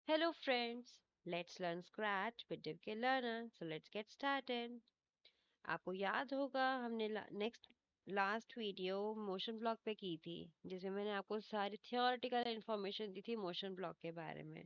Hello friends, let's learn Scratch with Divke Learner. So let's get started. आपको याद होगा हमने next last video motion block पे की थी जिसमें मैंने आपको सारी थियोरेटिकल इंफॉर्मेशन दी थी मोशन ब्लॉक के बारे में।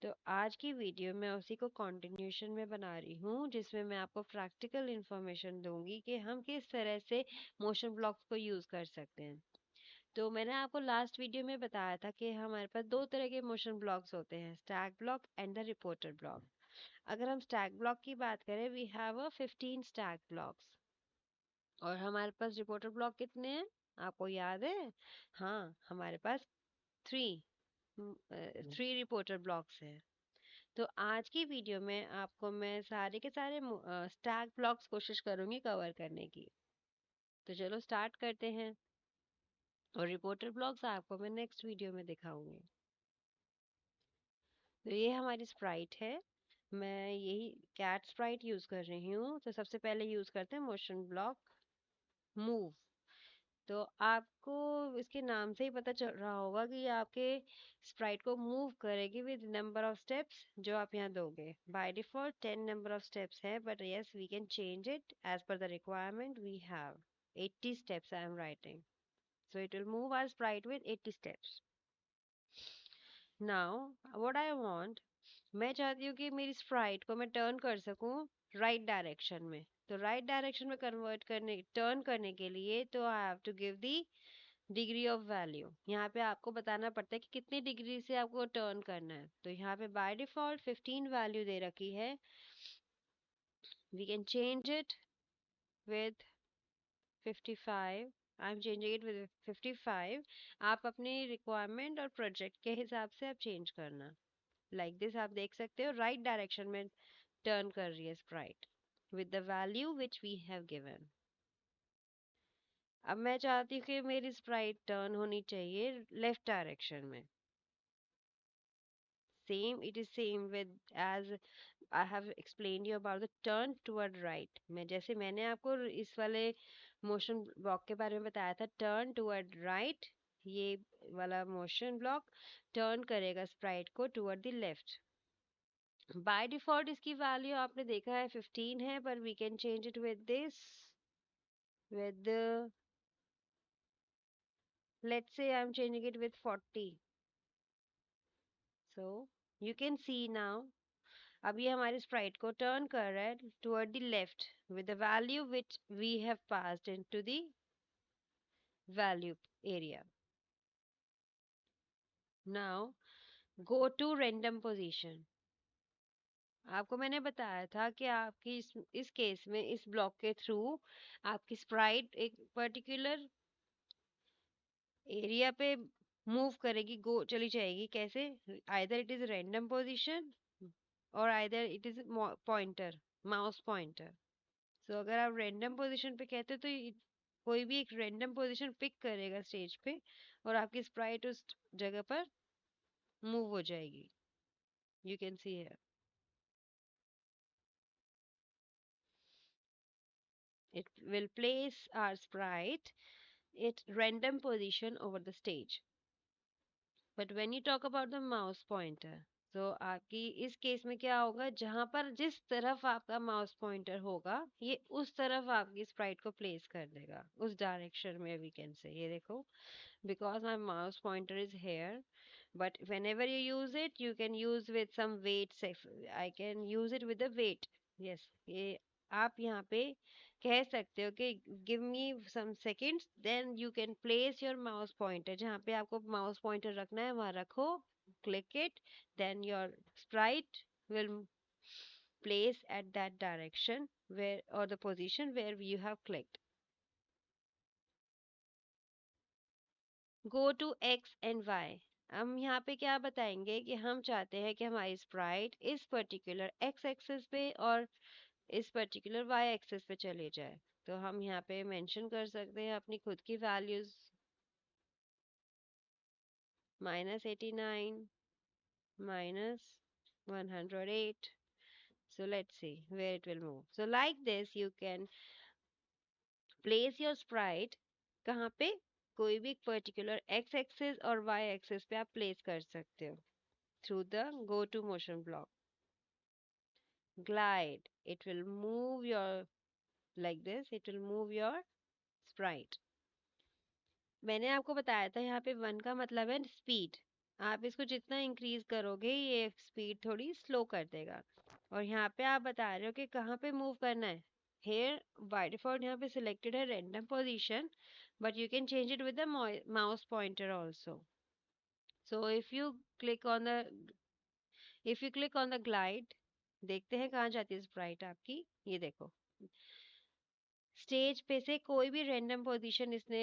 तो आज की वीडियो मैं उसी को कंटिन्यूशन में बना रही हूँ जिसमें मैं आपको प्रैक्टिकल इंफॉर्मेशन दूंगी कि हम किस तरह से मोशन ब्लॉक्स को यूज़ कर सकते हैं। तो मैंने आपको लास्ट वीडियो में बताया था कि हमारे पास दो तरह के मोशन ब्लॉक्स होते हैं, stack block and the reporter block. अगर हम स्टैक ब्लॉक की बात करें, we have a 15 stack blocks. और हमारे पास रिपोर्टर ब्लॉक कितने हैं, आपको याद है? हाँ, हमारे पास थ्री थ्री रिपोर्टर ब्लॉक्स हैं। तो आज की वीडियो में आपको मैं सारे के सारे स्टैक ब्लॉक्स कोशिश करूंगी कवर करने की। तो चलो स्टार्ट करते हैं। और रिपोर्टर ब्लॉक्स आपको मैं नेक्स्ट वीडियो में दिखाऊंगी। तो ये हमारी स्प्राइट है। मैं यही कैट स्प्राइट यूज कर रही हूँ। तो सबसे पहले यूज करते हैं मोशन ब्लॉक मूव। तो आपको इसके नाम से ही पता चल रहा होगा कि ये आपके स्प्राइट को मूव करेगी विद नंबर ऑफ स्टेप्स जो आप यहाँ दोगे। By default 10 number of steps है, but yes we can change it as per the requirement we have 80 steps I am writing. So it will move our sprite with 80 steps. Now what I want, मैं चाहती हूँ कि मेरी Sprite को मैं turn कर सकूँ राइट डायरेक्शन में। तो राइट डायरेक्शन में कन्वर्ट करने टर्न करने के लिए तो I have to give the degree of value. यहाँ पे आपको बताना पड़ता है कि कितनी डिग्री से आपको टर्न करना है। तो यहाँ पे बाय डिफॉल्ट 15 वैल्यू दे रखी है। We can change it with 55। I am changing it with 55। आप अपनी रिक्वायरमेंट और प्रोजेक्ट के हिसाब से आप चेंज करना। लाइक दिस आप देख सकते हो राइट डायरेक्शन में टर्न कर रही है sprite with the value which we have given. अब मैं चाहती हूँ कि मेरी स्प्राइट टर्न होनी चाहिए लेफ्ट डायरेक्शन में। Same it is same with as I have explained you about the turn toward right. मैं जैसे मैंने आपको इस वाले मोशन ब्लॉक के बारे में बताया था टर्न टुवर्ड राइट, ये वाला मोशन ब्लॉक टर्न करेगा स्प्राइट को toward the left. By default इसकी वैल्यू आपने देखा है 15 है, पर we can change it with this with let's say I'm changing it with 40. So you can see now अब ये हमारे स्प्राइट को टर्न कर रहा है toward the left with the value which we have passed into the value area. Now go to random position. आपको मैंने बताया था कि आपकी इस केस में इस ब्लॉक के थ्रू आपकी स्प्राइट एक पर्टिकुलर एरिया पे मूव करेगी, गो चली जाएगी। कैसे? Either it is random position or either it is pointer, mouse pointer. So अगर आप रैंडम पोजीशन पे कहते हो तो कोई भी एक रैंडम पोजीशन पिक करेगा स्टेज पे और आपकी स्प्राइट उस जगह पर मूव हो जाएगी। You can see here it will place our sprite at random position over the stage. But when you talk about the mouse pointer, तो आपकी इस केस में क्या होगा, जहां पर जिस तरफ आपका माउस पॉइंटर होगा ये उस तरफ आपकी स्प्राइट को प्लेस कर देगा, उस डायरेक्शन में। वी कैन से ये देखो because my mouse pointer is here, but whenever you use it you can use with some weight, say I can use it with a weight. Yes, ये आप यहाँ पे कह सकते हो कि give me some seconds then you can place your mouse pointer, जहाँ पे आपको mouse pointer रखना है वहाँ रखो, click it, then your sprite will place at that direction where or the position where you have clicked. Go to X and Y. हम यहाँ पे क्या बताएंगे कि हम चाहते हैं कि हमारी स्प्राइट इस पर्टिकुलर एक्स एक्सिस पे और इस पर्टिकुलर वाई एक्सिस पे चले जाए। तो हम यहाँ पे मेंशन कर सकते हैं अपनी खुद की values, -89, -108. So let's see where it will move. So like this you can place your sprite कहाँ पे, कोई भी पर्टिकुलर एक्स एक्सिस और वाई एक्सिस पे आप प्लेस कर सकते हो। through the go to motion block. Glide. It will move your like this. It will move your sprite. मैंने आपको बताया था यहाँ पे वन का मतलब है स्पीड। आप इसको जितना इंक्रीज करोगे ये स्पीड थोड़ी स्लो कर देगा। और यहाँ पे आप बता रहे हो कि कहाँ पे मूव करना है। हेयर बाय डिफॉल्ट यहाँ पे सिलेक्टेड है random position, but you can change it with the mouse pointer also. So if you click on the glide, देखते हैं कहाँ जाती है स्प्राइट आपकी। ये देखो, स्टेज पे से कोई भी रैंडम पोजीशन इसने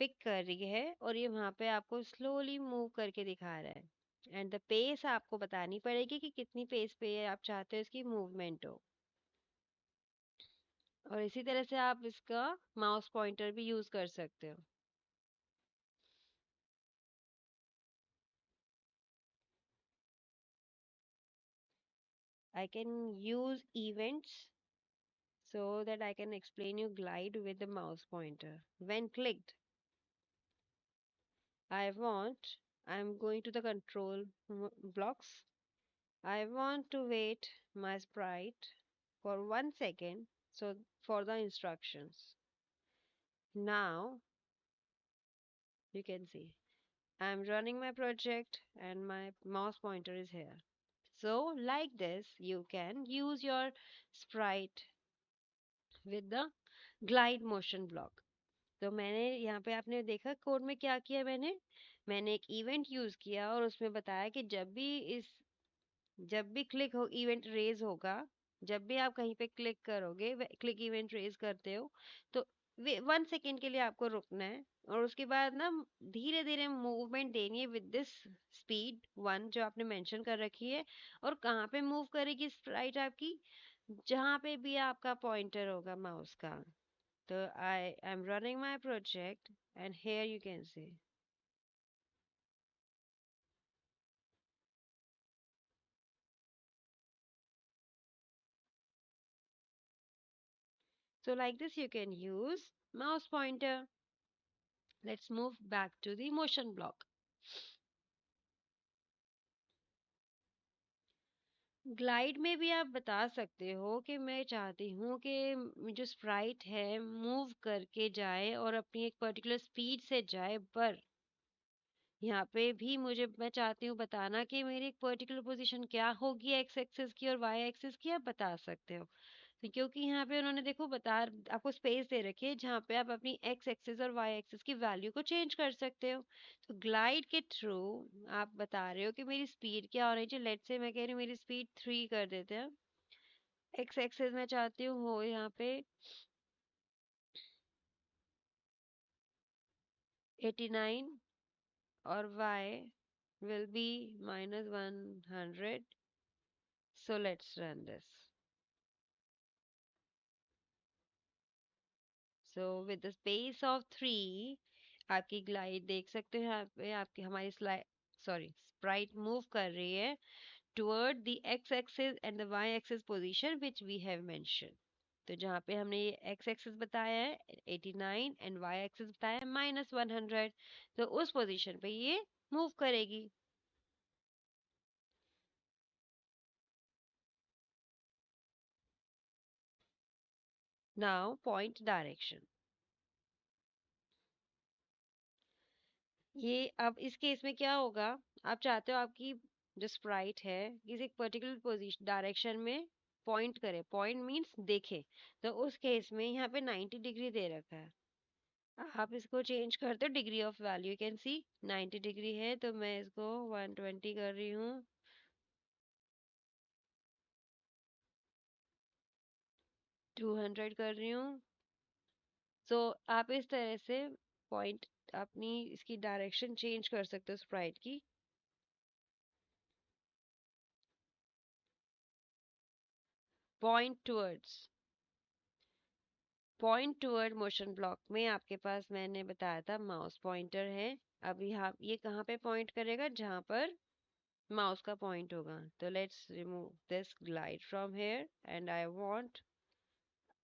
पिक कर रही है और ये वहां पे आपको स्लोली मूव करके दिखा रहा है। एंड द पेस आपको बतानी पड़ेगी कि कितनी पेस पे आप चाहते हो इसकी मूवमेंट हो। और इसी तरह से आप इसका माउस पॉइंटर भी यूज कर सकते हो। I can use events so that I can explain you glide with the mouse pointer. When clicked, I want, I'm going to the control blocks. I want to wait my sprite for 1 second so for the instructions. Now you can see I'm running my project and my mouse pointer is here. So like this you can use your sprite with the glide motion block. तो मैंने यहाँ पे आपने देखा code में क्या किया मैंने। मैंने एक इवेंट यूज किया और उसमें बताया कि जब भी क्लिक हो इवेंट रेज होगा, जब भी आप कहीं पे क्लिक करोगे, क्लिक इवेंट रेज करते हो, तो 1 सेकेंड के लिए आपको रुकना है और उसके बाद ना धीरे धीरे मूवमेंट देनी है विद दिस स्पीड वन जो आपने मेंशन कर रखी है। और कहाँ पे मूव करेगी स्प्राइट आपकी, जहाँ पे भी आपका पॉइंटर होगा माउस का। तो I am running my project and here you can see. So like this you can use mouse pointer. Let's move back to the motion block. Glide में भी आप बता सकते हो कि मैं चाहती हूँ कि जो स्प्राइट है मूव करके जाए और अपनी एक पर्टिकुलर स्पीड से जाए, पर यहाँ पे भी मुझे मैं चाहती हूँ बताना कि मेरी एक पर्टिकुलर पोजीशन क्या होगी एक्स एक्सिस की और वाई एक्सिस की, आप बता सकते हो। तो क्योंकि यहाँ पे उन्होंने देखो बता आपको स्पेस दे रखी है जहाँ पे आप अपनी एक्स एक्सिस और वाई एक्सिस की वैल्यू को चेंज कर सकते हो। तो ग्लाइड के थ्रू आप बता रहे हो कि मेरी स्पीड क्या होनी चाहिए। लेट्स से मैं कह रही हूँ मेरी स्पीड 3 कर देते हैं। एक्स एक्सिस में चाहती हूँ हो यहाँ पे 89 और Y will be -100. So let's run this. So with the space of 3, आपकी ग्लाइड देख सकते हो यहाँ पे आपकी हमारी स्लाइड सॉरी स्प्राइट मूव कर रही है toward the x axis and the y axis position which we have mentioned. तो जहाँ पे हमने ये x axis बताया है 89 and y axis बताया है -100, तो उस पोजीशन पे ये मूव करेगी। Now point direction. ये अब इस केस में क्या होगा, आप चाहते हो आपकी जो स्प्राइट है किसी पर्टिकुलर पोजीशन डायरेक्शन में पॉइंट करे, पॉइंट मींस देखे। तो उस केस में यहाँ पे 90 डिग्री दे रखा है। आप इसको चेंज करते हो degree of value, you can C 90 degree है तो मैं इसको 120 कर रही हूँ, 200 कर रही हूँ। सो आप इस तरह से पॉइंट अपनी इसकी डायरेक्शन चेंज कर सकते हो स्प्राइट की। Point towards, point toward motion block में आपके पास मैंने बताया था माउस पॉइंटर है। अब यहाँ ये कहाँ पे पॉइंट करेगा, जहाँ पर माउस का पॉइंट होगा। तो let's remove this glide from here and I want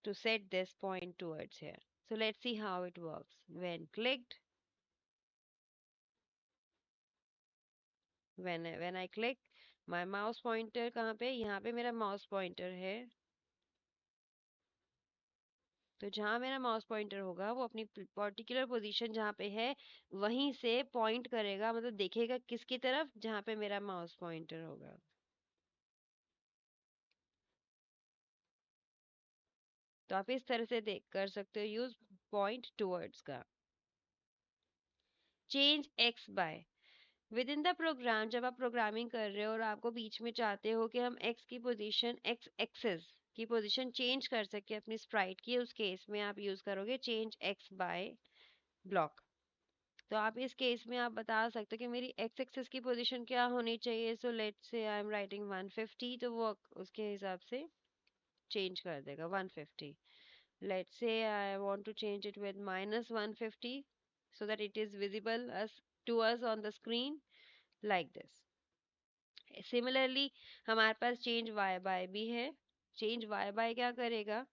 to set this point towards here. So let's see how it works. when I click my mouse pointer कहाँ पे, यहाँ पे मेरा माउस पॉइंटर है। तो जहाँ मेरा माउस पॉइंटर होगा वो अपनी पर्टिकुलर पोजीशन जहाँ पे है वहीं से पॉइंट करेगा, मतलब देखेगा किसकी तरफ, जहाँ पे मेरा माउस पॉइंटर होगा। तो आप इस तरह से देख कर सकते हो यूज पॉइंट टूवर्ड्स का। Change X by, with in the program जब आप प्रोग्रामिंग कर रहे हो और आपको बीच में चाहते हो कि हम एक्स की पोजीशन, एक्स एक्सेस की पोजीशन चेंज कर सके अपनी स्प्राइट की, उस केस में आप यूज करोगे चेंज एक्स बाय ब्लॉक। तो आप इस केस में आप बता सकते हो कि मेरी एक्स एक्सेस की पोजीशन क्या होनी चाहिए। So let's say I am writing 150, तो वो उसके हिसाब से चेंज कर देगा 150। Let's say I want to change it with minus 150 so that it is visible as to us on the screen like this. Similarly, हमारे पास change y by भी है। change y by क्या करेगा,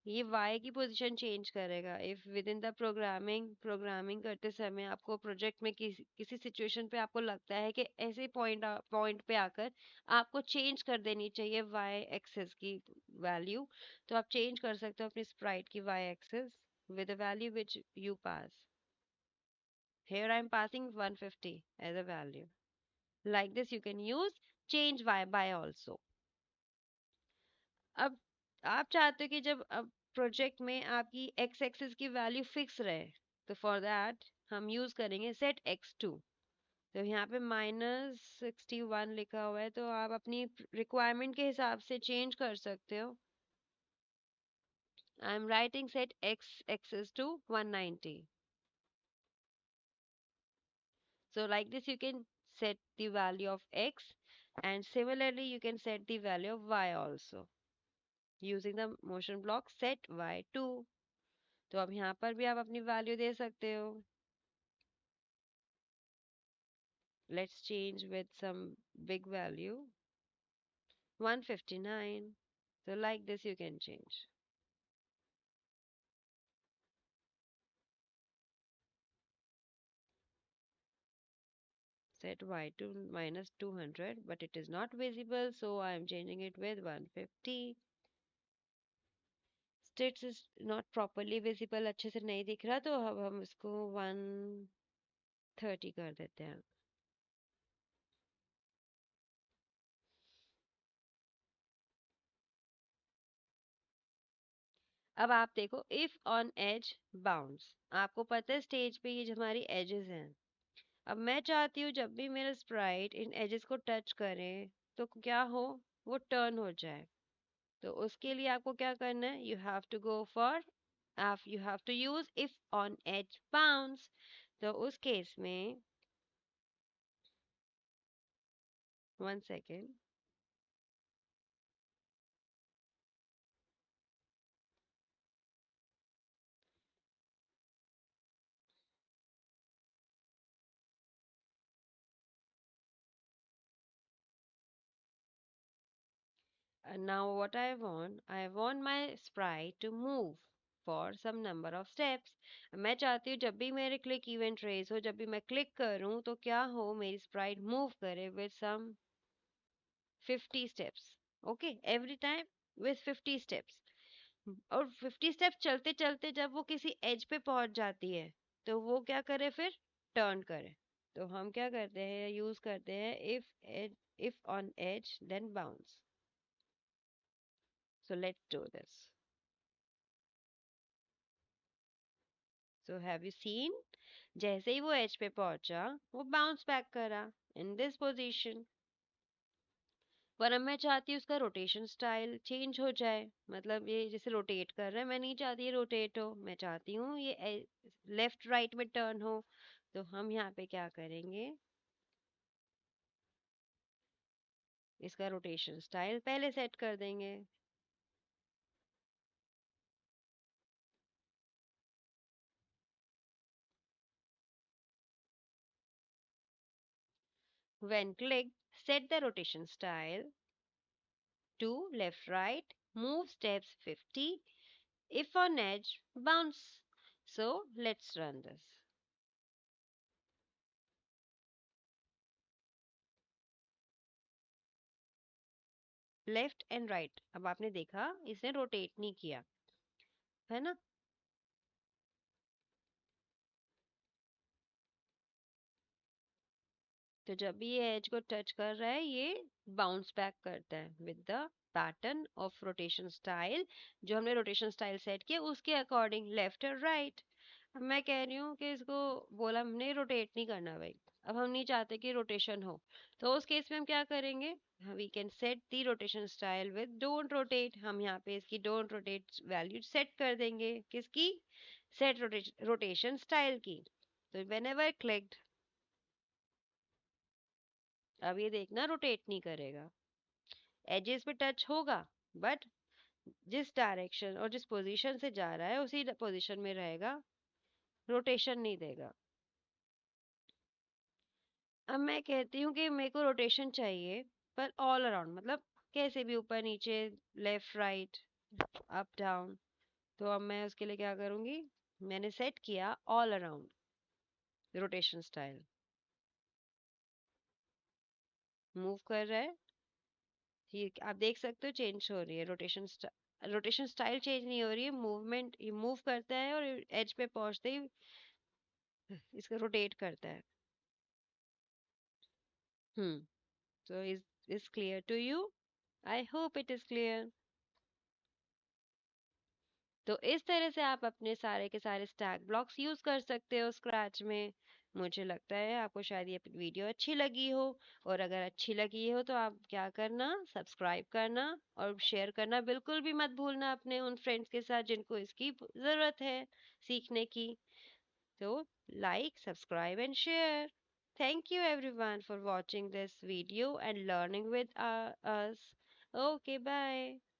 ये y की position change करेगा। If with in the programming करते समय आपको प्रोजेक्ट में किसी सिचुएशन पे आपको लगता है कि ऐसे पॉइंट पे आकर आपको चेंज कर देनी चाहिए y एक्सेस की वैल्यू, तो आप चेंज कर सकते हो अपनी स्प्राइट की y axis with a value which you pass. Here I am passing 150 as a value. Like this you can use change y by also. अब आप चाहते हो कि जब अब प्रोजेक्ट में आपकी एक्स एक्सिस की वैल्यू फिक्स रहे, तो फॉर दैट हम यूज करेंगे सेट x2। तो यहाँ पे -61 लिखा हुआ है, तो आप अपनी रिक्वायरमेंट के हिसाब से चेंज कर सकते हो। I am writing set x axis to 190। So like this you can set the value of x, and similarly you can set the value of y also using the motion block set y2। तो अब यहाँ पर भी आप अपनी value दे सकते हो। Let's change with some big value, 159। So like this you can change. Set y to minus 200, but it is not visible, so I am changing it with 150। States is not properly visible, अच्छे से नहीं दिख रहा, तो अब हम इसको 130 कर देते हैं। अब आप देखो इफ ऑन एज बाउंस, आपको पता है स्टेज पे ये जो हमारी एजेस हैं, अब मैं चाहती हूँ जब भी मेरा स्प्राइट इन एजेस को टच करे तो क्या हो, वो टर्न हो जाए। तो उसके लिए आपको क्या करना है, you have to go for, you have to use if on edge bounce. तो उस केस में 1 second, now what I want my sprite to move for some number of steps। मैं चाहती हूँ जब भी मेरे क्लिक इवेंट रेज हो, जब भी मैं क्लिक करूँ तो क्या हो, मेरी स्प्राइट मूव करे with some 50 steps। Okay, every time with 50 steps। और 50 स्टेप्स चलते चलते जब वो किसी एज पे पहुंच जाती है तो वो क्या करे, फिर टर्न करे। तो हम क्या करते हैं, यूज करते हैं if on edge then bounce. So let's do this. So have you seen, जैसे ही वो एज पे पहुंचा वो बाउंस बैक करा इन दिस पोजीशन। पर अब मैं चाहती हूँ उसका रोटेशन स्टाइल चेंज हो जाए, मतलब ये जैसे रोटेट कर रहा है, मैं नहीं चाहती ये रोटेट हो, मैं चाहती हूँ ये लेफ्ट राइट में टर्न हो। तो हम यहाँ पे क्या करेंगे, इसका रोटेशन स्टाइल पहले सेट कर देंगे। When clicked, set the rotation style to left right, move steps 50, if on edge, bounce। So let's run this। Left and right. अब आपने देखा इसने रोटेट नहीं किया, है ना। तो जब भी ये एज को टच कर रहा है ये बाउंस बैक करता है with the pattern of rotation style, जो हमने रोटेशन स्टाइल सेट किया उसके अकॉर्डिंग लेफ्ट और राइट। अब मैं कह रही हूँ कि इसको बोला हमने रोटेट नहीं करना भाई, अब हम नहीं चाहते कि रोटेशन हो, तो उस केस में हम क्या करेंगे, we can set the rotation style with don't rotate. हम यहाँ पे इसकी डोंट रोटेट वैल्यू सेट कर देंगे, किसकी, सेट रोटेशन स्टाइल की। तो वेन एवर क्लिक्ड, अब ये देखना रोटेट नहीं करेगा, एजेस पे टच होगा बट जिस डायरेक्शन और जिस पोजीशन से जा रहा है उसी पोजीशन में रहेगा, रोटेशन नहीं देगा। अब मैं कहती हूँ कि मेरे को रोटेशन चाहिए पर ऑल अराउंड, मतलब कैसे भी, ऊपर नीचे, लेफ्ट राइट, अप डाउन। तो अब मैं उसके लिए क्या करूँगी, मैंने सेट किया all around rotation style, move कर रहा है, ये आप देख सकते हो चेंज हो रही है रोटेशन। रोटेशन स्टाइल चेंज नहीं हो रही है, मूवमेंट ये मूव करता है और एज पे पहुंचते ही इसका रोटेट करता है। हम्म। So is clear to you? I hope it is clear. तो इस तरह से आप अपने सारे के सारे स्टैक ब्लॉक्स यूज कर सकते हो स्क्रैच में। मुझे लगता है आपको शायद ये वीडियो अच्छी लगी हो, और अगर अच्छी लगी हो तो आप क्या करना, सब्सक्राइब करना और शेयर करना बिल्कुल भी मत भूलना अपने उन फ्रेंड्स के साथ जिनको इसकी ज़रूरत है सीखने की। तो like, subscribe and share. Thank you everyone for watching this video and learning with us. Okay, bye.